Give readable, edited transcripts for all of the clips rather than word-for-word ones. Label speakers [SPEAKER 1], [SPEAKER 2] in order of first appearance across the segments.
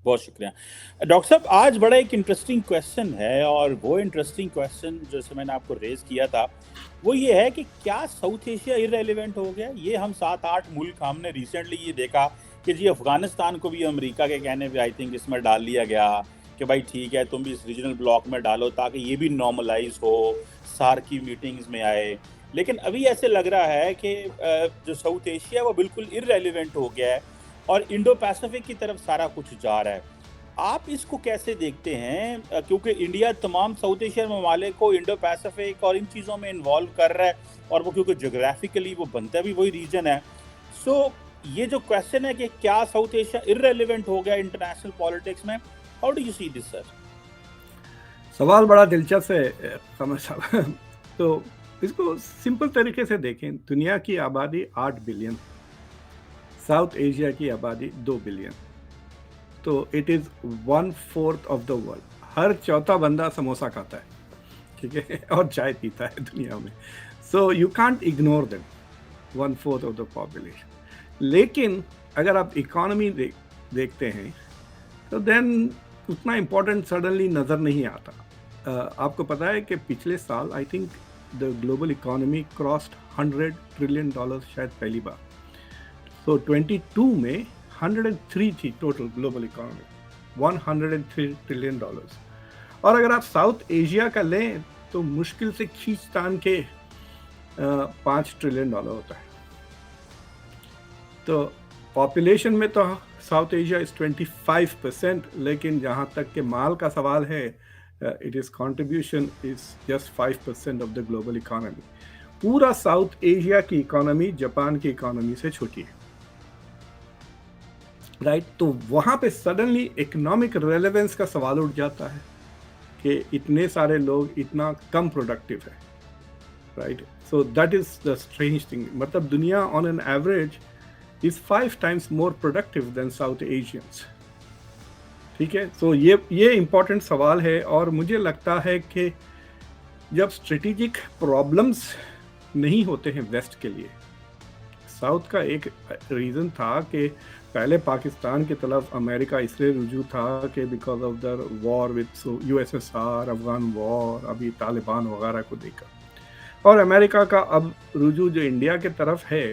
[SPEAKER 1] बहुत शुक्रिया। डॉक्टर साहब, आज बड़ा एक इंटरेस्टिंग क्वेश्चन है, और वो इंटरेस्टिंग क्वेश्चन जैसे मैंने आपको रेज़ किया था, वो ये है कि क्या साउथ एशिया इर्रेलेवेंट हो गया? ये हम 7-8 मुल्क हमने रिसेंटली ये देखा कि जी अफ़गानिस्तान को भी अमेरिका के कहने पे आई थिंक इसमें डाल लिया गया कि भाई ठीक है, तुम भी इस रीजनल ब्लॉक में डालो ताकि ये भी नॉर्मलाइज़ हो, सार्क की मीटिंग्स में आए। लेकिन अभी ऐसे लग रहा है कि जो साउथ एशिया है वो बिल्कुल इर्रेलेवेंट हो गया है और इंडो पैसिफिक की तरफ सारा कुछ जा रहा है। आप इसको कैसे देखते हैं? क्योंकि इंडिया तमाम साउथ एशियन ममालिक को इंडो पैसिफिक और इन चीज़ों में इन्वॉल्व कर रहा है, और वो क्योंकि ज्योग्राफिकली वो बनता भी वही रीजन है। सो ये जो क्वेश्चन है कि क्या साउथ एशिया इर्रेलेवेंट हो गया इंटरनेशनल पॉलिटिक्स में, how do you see this sir?
[SPEAKER 2] सवाल बड़ा दिलचस्प है कमर साहब। तो इसको सिंपल तरीके से देखें, दुनिया की आबादी 8 बिलियन, साउथ एशिया की आबादी 2 बिलियन, तो it is 1/4 of the world. हर चौथा बंदा समोसा खाता है, ठीक है, और चाय पीता है दुनिया में। So you can't ignore them, 1/4 of the population. लेकिन अगर आप इकोनॉमी देखते हैं तो देन उतना इम्पोर्टेंट सडनली नज़र नहीं आता। आपको पता है कि पिछले साल आई think the global economy crossed $100 trillion शायद पहली बार। तो 22 में 103 थी टोटल ग्लोबल इकोनॉमी, $103 ट्रिलियन। और अगर आप साउथ एशिया का लें तो मुश्किल से खींचतान के 5 ट्रिलियन डॉलर होता है। तो पॉपुलेशन में तो साउथ एशिया इज 25%, लेकिन जहाँ तक के माल का सवाल है, it is contribution is just 5% of the global economy. पूरा साउथ एशिया की इकोनॉमी जापान की इकोनॉमी से छोटी है, राइट? तो वहाँ पे सडनली इकोनॉमिक रेलेवेंस का सवाल उठ जाता है कि इतने सारे लोग इतना कम प्रोडक्टिव है, right? So that is the strange thing. मतलब दुनिया on an average is 5 times more productive than South Asians, ठीक है? सो ये इम्पोर्टेंट सवाल है, और मुझे लगता है कि जब स्ट्रेटेजिक प्रॉब्लम्स नहीं होते हैं वेस्ट के लिए, साउथ का एक रीज़न था कि पहले पाकिस्तान की तरफ अमेरिका इसलिए रुजू था कि because of the war with USSR, Afghan war, अभी तालिबान वगैरह को देखा। और अमेरिका का अब रुजू जो इंडिया की तरफ है,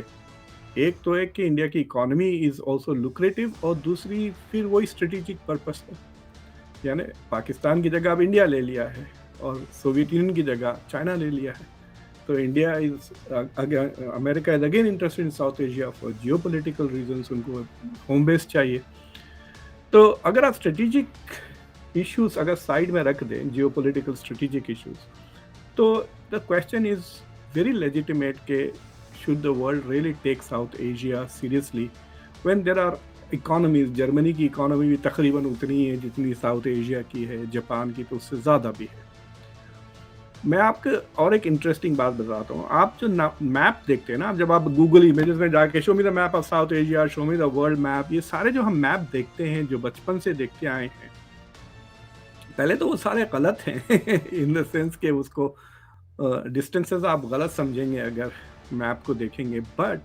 [SPEAKER 2] एक तो है कि इंडिया की इकोनॉमी इज़ ऑल्सो लुक्रेटिव, और दूसरी फिर वही स्ट्रेटेजिक पर्पस है, यानी पाकिस्तान की जगह अब इंडिया ले लिया है और सोवियत यूनियन की जगह चाइना ले लिया है। तो India is America is again interested in south Asia for geopolitical reasons, उनको होम बेस चाहिए। तो अगर आप स्ट्रेटेजिक इश्यूज अगर साइड में रख दें, जियोपॉलिटिकल स्ट्रेटेजिक इश्यूज, तो the question is very legitimate के should the world really take South Asia seriously when there are economies, Germany की इकोनॉमी भी तकरीबन उतनी है जितनी साउथ एशिया की है, जापान की तो उससे ज़्यादा भी है। मैं आपको और एक इंटरेस्टिंग बात बताता हूँ। आप जो मैप देखते हैं ना, जब आप गूगल इमेजेस में जाके show me the map of South Asia, show me the world map, ये सारे जो हम मैप देखते हैं, जो बचपन से देखते आए हैं, पहले तो वो सारे गलत हैं इन द सेंस के उसको डिस्टेंसेस आप गलत समझेंगे अगर मैप को देखेंगे, but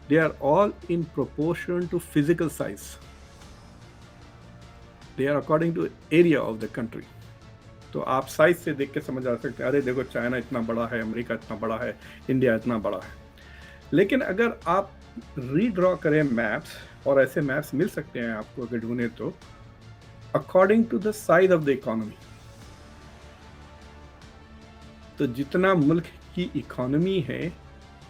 [SPEAKER 2] they are all in proportion to physical size, they are according to area of the country. तो आप साइज से देख के समझ आ सकते हैं, अरे देखो चाइना इतना बड़ा है, अमेरिका इतना बड़ा है, इंडिया इतना बड़ा है। लेकिन अगर आप रीड्रॉ करें मैप्स, और ऐसे मैप्स मिल सकते हैं आपको अगर ढूंढे तो, according to the size of the economy, तो जितना मुल्क की इकोनॉमी है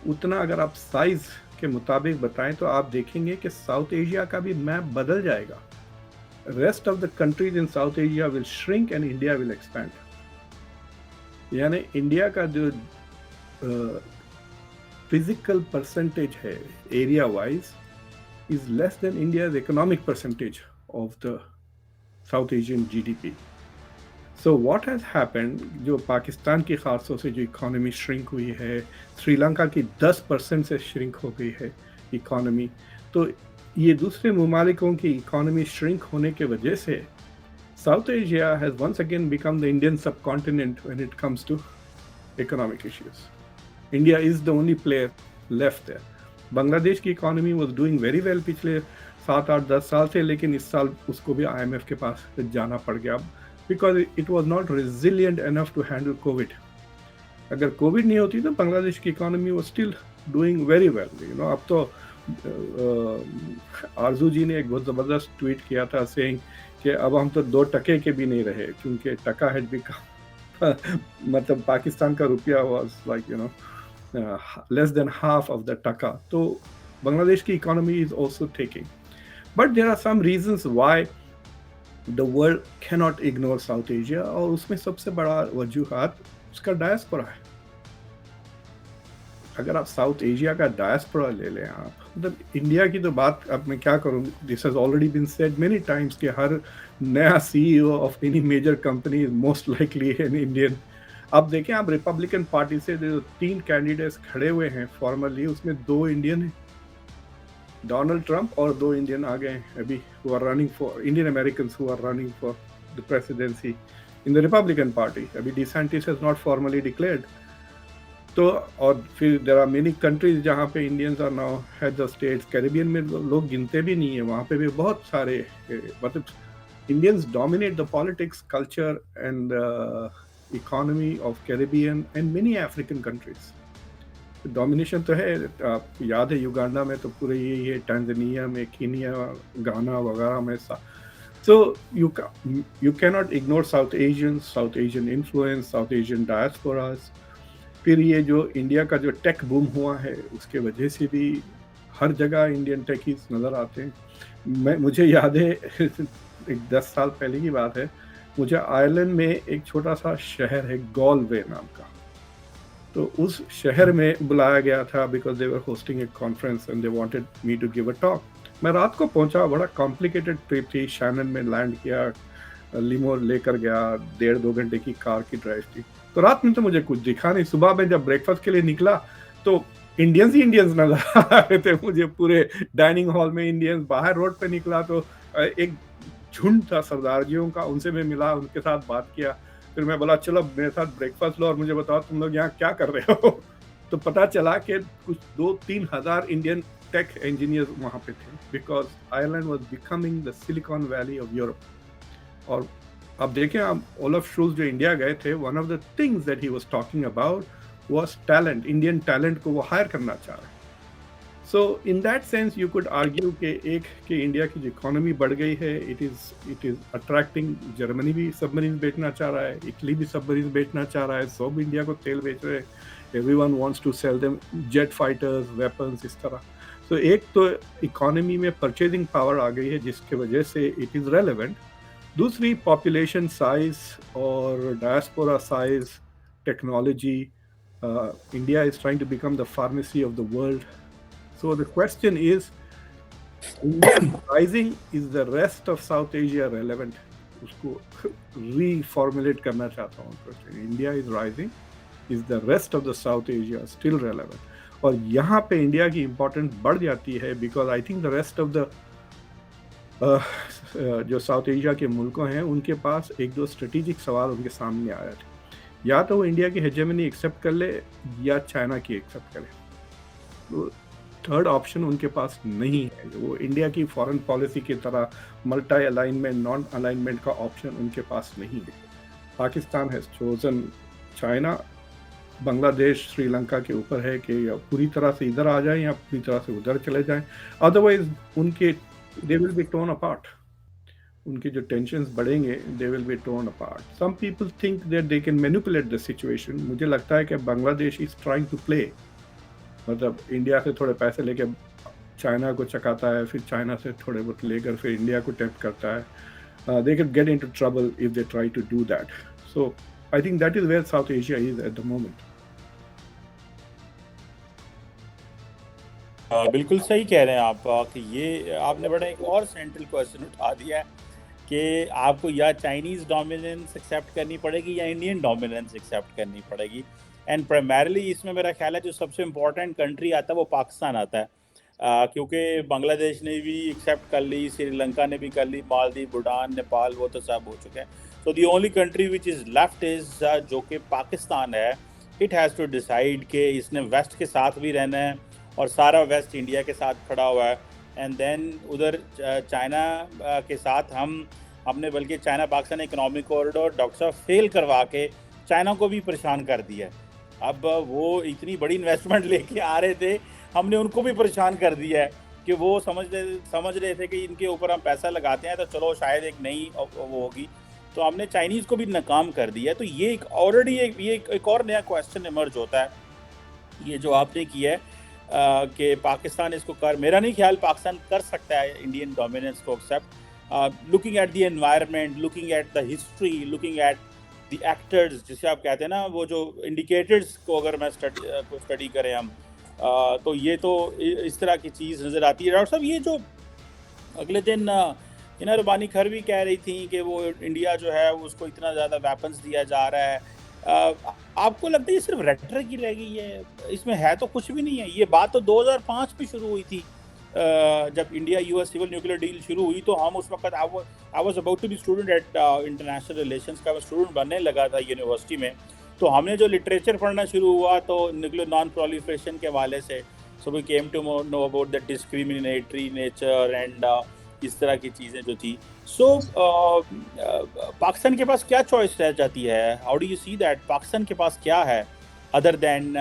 [SPEAKER 2] उतना अगर आप साइज के मुताबिक बताएं तो आप देखेंगे कि साउथ एशिया का भी मैप बदल जाएगा। Rest of the countries in south Asia will shrink and India will expand. यानी इंडिया का जो फिजिकल परसेंटेज है area wise is less than India's economic percentage of the south Asian GDP. So what has happened, जो पाकिस्तान की ख़ासतौर से जो economy shrink हुई है, श्रीलंका की 10% से श्रिंक हो गई है इकोनॉमी, तो ये दूसरे ममालिकों की इकोनॉमी श्रिंक होने के वजह से south Asia has once again become the Indian subcontinent when it comes to economic issues. India is the only player left there. Bangladesh की economy was doing very well पिछले 7-8-10 साल से, लेकिन इस साल उसको भी IMF के पास जाना पड़ गया because it was not resilient enough to handle Covid. अगर कोविड नहीं होती तो बांग्लादेश की इकोनॉमी वो still doing very well. You know, अब तो आरजू जी ने एक बहुत ज़बरदस्त ट्वीट किया था सेइंग कि अब हम तो 2 टके के भी नहीं रहे, क्योंकि टका हैड बिकम मतलब पाकिस्तान का रुपया was like you know less than half of the taka. तो बांग्लादेश की economy is also taking, but there are some reasons why the world cannot ignore South Asia, और उसमें सबसे बड़ा वजूहात उसका डायस्पोरा है। अगर आप साउथ एशिया का डायस्पोरा ले लें आप, मतलब इंडिया की तो बात अब मैं क्या करूं, this has already been said many times कि हर नया CEO of any major company is most likely an Indian. अब देखें, आप रिपब्लिकन पार्टी से जो 3 कैंडिडेट्स खड़े हुए हैं फॉर्मली, उसमें 2 इंडियन हैं, डोनाल्ड ट्रंप, और 2 इंडियन आ गए हैं अभी who are running for Indian American who are running for the presidency in the Republican party. अभी DeSantis has not formally declared. तो और फिर देयर आर मेनी कंट्रीज जहाँ पे Indians are now head of states. Caribbean में लोग गिनते भी नहीं है, वहाँ पे भी बहुत सारे मतलब Indians dominate the politics, culture and economy of Caribbean and many African countries. Domination तो है, आपको याद है युगांडा में तो पूरे यही है, टैंजानिया में, कीनिया, गाना वगैरह में So you cannot ignore South Asian influence, South Asian diasporas. फिर ये जो इंडिया का जो टेक बूम हुआ है उसके वजह से भी हर जगह इंडियन टेकीज नज़र आते हैं। मुझे याद है एक 10 साल पहले की बात है, मुझे आयरलैंड में एक छोटा सा शहर है गॉलवे नाम का, तो उस शहर में बुलाया गया था because they were hosting a conference and they wanted me to give a talk. मैं रात को पहुंचा, बड़ा कॉम्प्लिकेटेड ट्रिप थी, शैनन में लैंड किया, लिमो लेकर गया, 1.5-2 घंटे की कार की ड्राइव थी। तो रात में तो मुझे कुछ दिखा नहीं, सुबह में जब ब्रेकफास्ट के लिए निकला तो इंडियंस ही इंडियंस नजर आ रहे थे मुझे पूरे डाइनिंग हॉल में इंडियंस। बाहर रोड पे निकला तो एक झुंड था सरदारजियों का, उनसे मैं मिला, उनके साथ बात किया। फिर मैं बोला चलो मेरे साथ ब्रेकफास्ट लो और मुझे बताओ तुम लोग यहाँ क्या कर रहे हो। तो पता चला कि कुछ 2-3 हज़ार इंडियन टेक इंजीनियर्स वहाँ पे थे, because Ireland was becoming the silicon valley of Europe. और अब देखें, आप ओलफ शूल्ज जो इंडिया गए थे, one of the things that he was talking about was talent, Indian talent को वो हायर करना चाह रहे हैं। So in that sense you could argue कि इंडिया की जो इकोनॉमी बढ़ गई है, इट इज़ अट्रैक्टिंग। जर्मनी भी सबमरीन बेचना चाह रहा है, इटली भी सबमरीन बेचना चाह रहा है, सब इंडिया को तेल बेच रहे हैं, everyone wants to sell them jet fighters, weapons, इस तरह। तो एक तो इकोनॉमी में परचेजिंग पावर आ गई है जिसके वजह से इट इज़ रेलेवेंट। दूसरी पॉपुलेशन साइज और diaspora size, technology, India is trying to become the pharmacy of the world. So the question is, India rising, is the rest of South Asia relevant? उसको reformulate करना चाहता हूँ question, India is rising, is the rest of the South Asia still relevant? और यहाँ पे India की importance बढ़ जाती है because I think the rest of the जो साउथ एशिया के मुल्कों हैं उनके पास 1-2 स्ट्रेटेजिक सवाल उनके सामने आ रहे थे, या तो वो इंडिया की हेजेमनी एक्सेप्ट कर ले या चाइना की एक्सेप्ट करे। तो थर्ड ऑप्शन उनके पास नहीं है। वो इंडिया की फॉरेन पॉलिसी की तरह मल्टी अलाइनमेंट, नॉन अलाइनमेंट का ऑप्शन उनके पास नहीं है। Pakistan has chosen China. Bangladesh Sri Lanka के ऊपर है कि या पूरी तरह से इधर आ जाएं या पूरी तरह से उधर चले जाएं, अदरवाइज उनके they will be torn apart. उनके जो टेंशन्स बढ़ेंगे, they will be torn apart. Some people think that they can manipulate the situation. मुझे लगता है कि Bangladesh is trying to play, मतलब इंडिया से थोड़े पैसे लेके चाइना को चकाता है, फिर चाइना से थोड़े बहुत लेकर फिर इंडिया को टेम्प्ट करता है। They can get into trouble if they try to do that. So I think that is where South Asia is at the moment.
[SPEAKER 1] बिल्कुल सही कह रहे हैं आप कि ये आपने बड़ा एक और सेंट्रल क्वेश्चन उठा दिया है कि आपको या चाइनीज़ डोमिनेंस एक्सेप्ट करनी पड़ेगी या इंडियन डोमिनेंस एक्सेप्ट करनी पड़ेगी। एंड प्राइमरली इसमें मेरा ख्याल है जो सबसे इम्पोर्टेंट कंट्री आता है वो पाकिस्तान आता है, क्योंकि बांग्लादेश ने भी एक्सेप्ट कर ली, श्रीलंका ने भी कर ली, मालदीव, भूटान, नेपाल, वो तो सब हो चुके हैं। So the only country which is left is जो कि पाकिस्तान है। इट हैज़ टू डिसाइड कि इसने वेस्ट के साथ भी रहना है और सारा वेस्ट इंडिया के साथ खड़ा हुआ है, एंड देन उधर चाइना के साथ हमने बल्कि China Pakistan economic corridor doctor साहब फेल करवा के चाइना को भी परेशान कर दिया है। अब वो इतनी बड़ी इन्वेस्टमेंट लेके आ रहे थे, हमने उनको भी परेशान कर दिया है कि वो समझ रहे थे कि इनके ऊपर हम पैसा लगाते हैं तो चलो शायद एक नई वो होगी, तो हमने चाइनीज़ को भी नाकाम कर दिया है। तो ये एक ऑलरेडी एक और नया क्वेश्चन इमर्ज होता है, ये जो आपने किया है कि पाकिस्तान इसको मेरा नहीं ख्याल पाकिस्तान कर सकता है इंडियन डोमिनेंस को accept, looking at the environment, looking at the history, looking at the actors, जिसे आप कहते हैं ना, वो जो इंडिकेटर्स को अगर मैं स्टडी करें हम, तो ये तो इस तरह की चीज़ नज़र आती है। डॉक्टर साहब, ये जो अगले दिन हिना रबानी खर भी कह रही थी कि वो इंडिया जो है उसको इतना ज़्यादा वेपन्स दिया जा रहा है, आपको लगता है ये सिर्फ रेटरिक ही रह गई है, इसमें है तो कुछ भी नहीं है? ये बात तो 2005 में शुरू हुई थी, जब India US civil nuclear deal शुरू हुई, तो हम उस वक्त I was about to be student at international relations का, मैं स्टूडेंट बनने लगा था यूनिवर्सिटी में, तो हमने जो लिटरेचर पढ़ना शुरू हुआ तो न्यूक्लियर नॉन प्रोलिफरेशन के हवाले से, so we came to know about the discriminatory nature and इस तरह की चीज़ें जो थी। सो पाकिस्तान के पास क्या चॉइस रह जाती है? How do you see that? Pakistan के पास क्या है अदर देन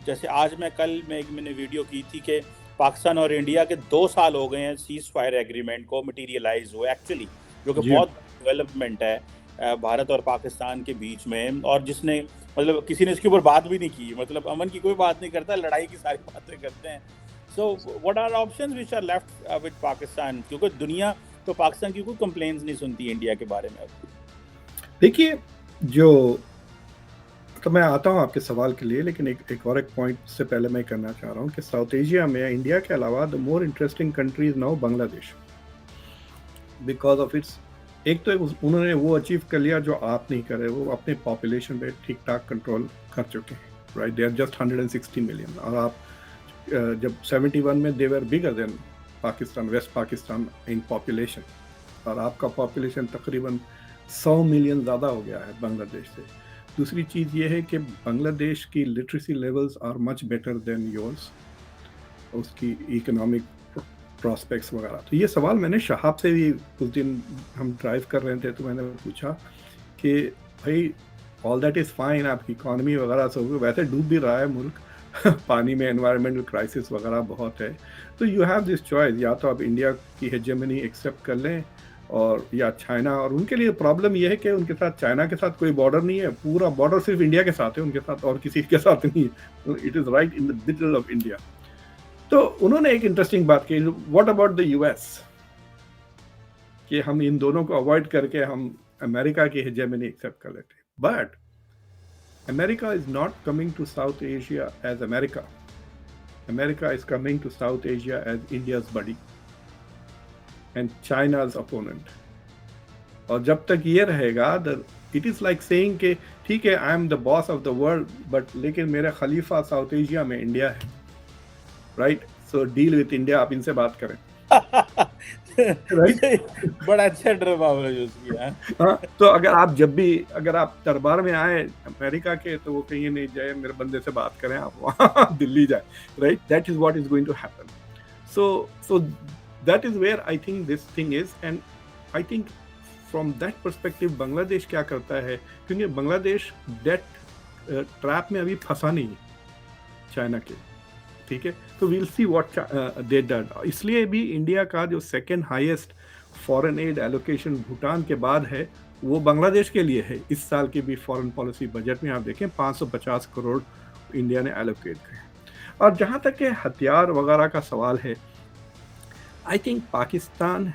[SPEAKER 1] जैसे आज मैंने वीडियो की थी कि पाकिस्तान और इंडिया के 2 साल हो गए हैं सीज फायर एग्रीमेंट को मटीरियलाइज हुए एक्चुअली, जो कि बहुत डेवलपमेंट है भारत और पाकिस्तान के बीच में, और जिसने मतलब किसी ने इसके ऊपर बात भी नहीं की, मतलब अमन की कोई बात नहीं करता, लड़ाई की सारी बातें करते हैं। So what are options which are left with Pakistan? क्योंकि दुनिया तो पाकिस्तान की कोई कंप्लेंट्स नहीं सुनती इंडिया के बारे में।
[SPEAKER 2] देखिए, जो तो मैं आता हूँ आपके सवाल के लिए, लेकिन एक और एक पॉइंट से पहले मैं करना चाह रहा हूँ कि साउथ एशिया में इंडिया के अलावा the more interesting country is now Bangladesh, because of its, एक तो उन्होंने वो अचीव कर लिया जो आप नहीं करे, वो अपने पॉपुलेशन पे ठीक ठाक कंट्रोल कर चुके हैं, right? They are just 160 million, और आप जब 71 में they were bigger than Pakistan, west Pakistan in population, और आपका पॉपुलेशन तकरीबन 100 मिलियन ज़्यादा हो गया है बांग्लादेश से। दूसरी चीज़ ये है कि बांग्लादेश की literacy levels are much better than yours, उसकी इकोनॉमिक प्रॉस्पेक्ट्स वगैरह। तो ये सवाल मैंने शहाब से भी उस दिन हम ड्राइव कर रहे थे, तो मैंने पूछा कि भाई ऑल दैट इज़ फाइन, आपकी इकॉनमी वगैरह सब वैसे डूब भी रहा है मुल्क पानी में, एनवायरमेंटल क्राइसिस वगैरह बहुत है, तो यू हैव दिस चॉइस, या तो आप इंडिया की हेजेमनी एक्सेप्ट कर लें और या चाइना, और उनके लिए प्रॉब्लम यह है कि उनके साथ चाइना के साथ कोई बॉर्डर नहीं है, पूरा बॉर्डर सिर्फ इंडिया के साथ है, उनके साथ और किसी के साथ नहीं है, it is right in the middle of India. तो उन्होंने एक इंटरेस्टिंग बात की, व्हाट अबाउट द यूएस, कि हम इन दोनों को अवॉइड करके हम अमेरिका की हेजेमनी एक्सेप्ट कर लेते, but America is not coming to South Asia as America. America is coming to South Asia as India's buddy and China's opponent. और जब तक ये रहेगा, it is like saying कि ठीक है, I am the boss of the world, but लेकिन मेरा खलीफा साउथ एशिया में इंडिया है, right? So deal with India, आप इनसे बात करें।
[SPEAKER 1] right? बड़ा अच्छा ड्रामा आपने यूज किया।
[SPEAKER 2] हाँ, तो अगर आप दरबार में आए अमेरिका के, तो वो कहीं नहीं जाए, मेरे बंदे से बात करें, आप वहाँ दिल्ली जाए, right? That is what is going to happen. So that is where I think this thing is, and I think from that perspective Bangladesh क्या करता है, क्योंकि बांग्लादेश डेट ट्रैप में अभी फंसा नहीं है चाइना के, ठीक है? तो we'll see what they done. इसलिए भी इंडिया का जो second highest foreign aid allocation Bhutan के बाद है, वो बांग्लादेश के लिए है। इस साल की भी फॉरेन पॉलिसी बजट में आप देखें 550 करोड़ इंडिया ने एलोकेट किए। और जहाँ तक के हथियार वगैरह का सवाल है, आई थिंक पाकिस्तान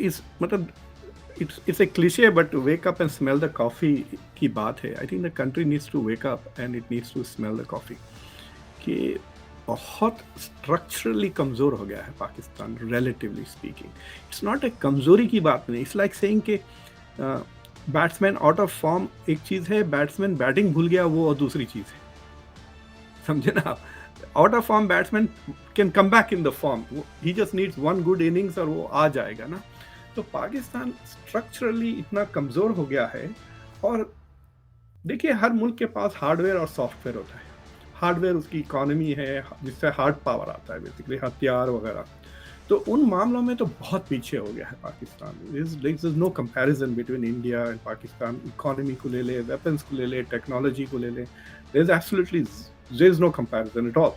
[SPEAKER 2] इस मतलब it's a cliche, but wake up and smell the coffee की बात है। I think the country needs to wake up and it needs to smell the coffee कि बहुत structurally कमज़ोर हो गया है Pakistan, relatively speaking। It's not a कमज़ोरी की बात नहीं, it's like saying कि बैट्समैन आउट ऑफ फॉर्म एक चीज़ है, बैट्समैन बैटिंग भूल गया वो और दूसरी चीज़ है, समझे ना आप? Out of form batsman can come back in the form, he just needs one good innings और वो आ जाएगा ना। तो पाकिस्तान स्ट्रक्चरली इतना कमज़ोर हो गया है। और देखिए, हर मुल्क के पास हार्डवेयर और सॉफ्टवेयर होता है। हार्डवेयर उसकी इकोनॉमी है जिससे हार्ड पावर आता है, बेसिकली हथियार वगैरह। तो उन मामलों में तो बहुत पीछे हो गया है Pakistan. There is no comparison between India and Pakistan. Economy को ले ले, वेपन्स को ले ले, टेक्नोलॉजी को ले ले, there is absolutely there is no comparison at all.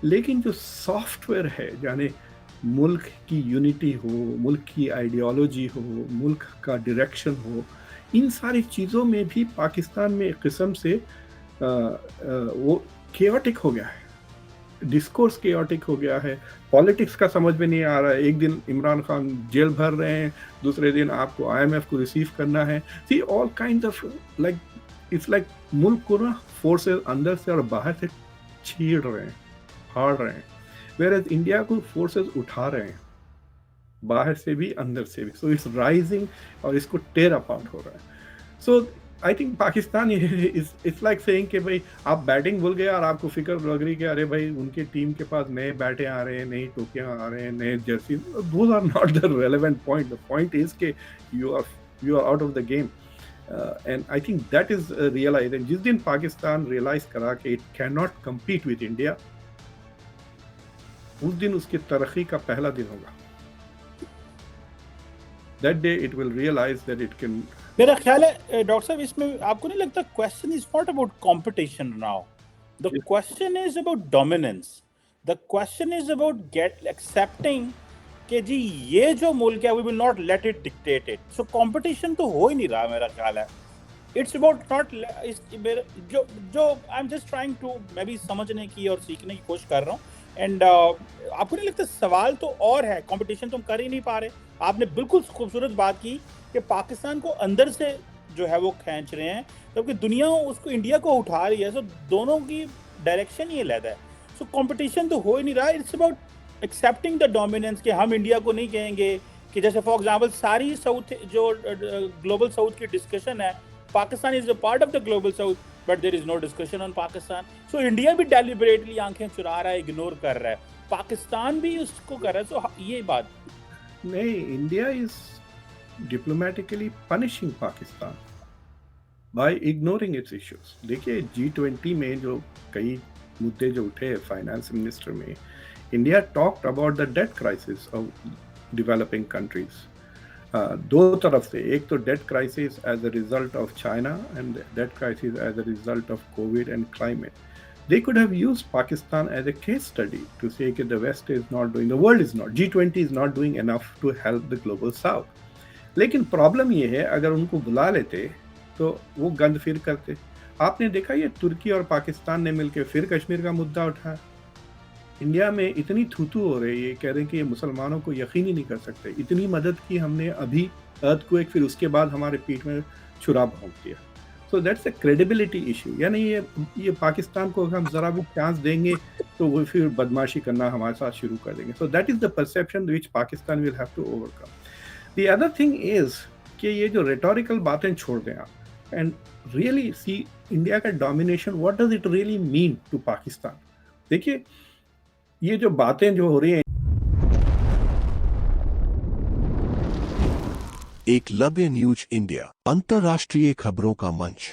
[SPEAKER 2] लेकिन जो सॉफ्टवेयर है, यानी मुल्क की यूनिटी हो, मुल्क की आइडियोलॉजी हो, मुल्क का डायरेक्शन हो, इन सारी चीज़ों में भी पाकिस्तान में एक किस्म से वो केओटिक हो गया है, डिस्कोर्स केओटिक हो गया है, पॉलिटिक्स का समझ में नहीं आ रहा है। एक दिन इमरान खान जेल भर रहे हैं, दूसरे दिन आपको IMF को रिसीव करना है। See all kind of like it's like मुल्क को ना फोर्सेस अंदर से और बाहर से छीड़ रहे हैं, फाड़ रहे हैं, वेयर इंडिया को फोर्सेस उठा रहे हैं, बाहर से भी अंदर से भी। सो इट्स राइजिंग और इसको टेयर अपार्ट हो रहा है। So I think Pakistan it's like saying कि भाई आप बैटिंग भूल गए और आपको फिक्र लग रही कि अरे भाई उनके टीम के पास नए बैटे आ रहे हैं, नई टोपियां आ रहे हैं, नए jersey. Those are not the relevant point. The point is कि you are out of the game. And I think that is realise. जिस दिन पाकिस्तान रियलाइज करा कि it can not compete with India, उस दिन उसकी तरक्की का पहला दिन होगा। That day it will realize that it can.
[SPEAKER 1] मेरा ख्याल है डॉक्टर साहब, इसमें आपको नहीं लगता question is not about competition now, the question is about dominance, the question is about get accepting कि जी ये जो मुल्क है we will not let it dictate it. So competition तो हो ही नहीं रहा, मेरा ख्याल है। इट्स अबाउट नॉट जो I am just trying to, मैं भी समझने की और सीखने की कोशिश कर रहा हूँ। एंड आपको नहीं लगता सवाल तो और है, कंपटीशन तो हम कर ही नहीं पा रहे। आपने बिल्कुल खूबसूरत बात की कि पाकिस्तान को अंदर से जो है वो खींच रहे हैं, जबकि दुनिया उसको, इंडिया को उठा रही है। सो दोनों की डायरेक्शन ही अलग है। सो कंपटीशन तो हो ही नहीं रहा। It's about accepting the dominance कि हम इंडिया को नहीं कहेंगे कि जैसे फॉर एग्जांपल सारी साउथ जो ग्लोबल साउथ की डिस्कशन है, Pakistan is a part of the Global South, but there is no discussion on Pakistan. So India भी डेलिबरेटली आंखें चुरा रहा है, इग्नोर कर रहा है, पाकिस्तान भी उसको कर रहा है। सो ये बात
[SPEAKER 2] नहीं, India is diplomatically punishing Pakistan by ignoring its issues. देखिए G20 में जो कई मुद्दे जो उठे फाइनेंस मिनिस्टर में, India talked about the debt crisis of developing countries. दो तरफ से, एक तो debt crisis as a result of China and debt crisis as a result of Covid and climate. They could have used Pakistan as a case study to say that the West is not doing, the world is not, G20 is not doing enough to help the global South. लेकिन problem ये है, अगर उनको बुला लेते तो वो गंद फिर करते। आपने देखा ये तुर्की और पाकिस्तान ने मिलकर फिर कश्मीर का मुद्दा उठाया। इंडिया में इतनी थूथू हो रही है, कह रहे हैं कि ये मुसलमानों को यकीन ही नहीं कर सकते, इतनी मदद की हमने अभी अर्थक्वेक, फिर उसके बाद हमारे पीठ में छुरा भोंक दिया। So that's a credibility issue। यानी ये पाकिस्तान को हम जरा भी चांस देंगे तो वो फिर बदमाशी करना हमारे साथ शुरू कर देंगे। So that is the perception which Pakistan will have to overcome। The other thing is कि ये जो rhetorical बातें छोड़ दें आप and really see इंडिया का domination, what does it really mean to Pakistan। देखिए ये जो बातें जो हो रही हैं,
[SPEAKER 3] एकलव्य न्यूज इंडिया, अंतर्राष्ट्रीय खबरों का मंच।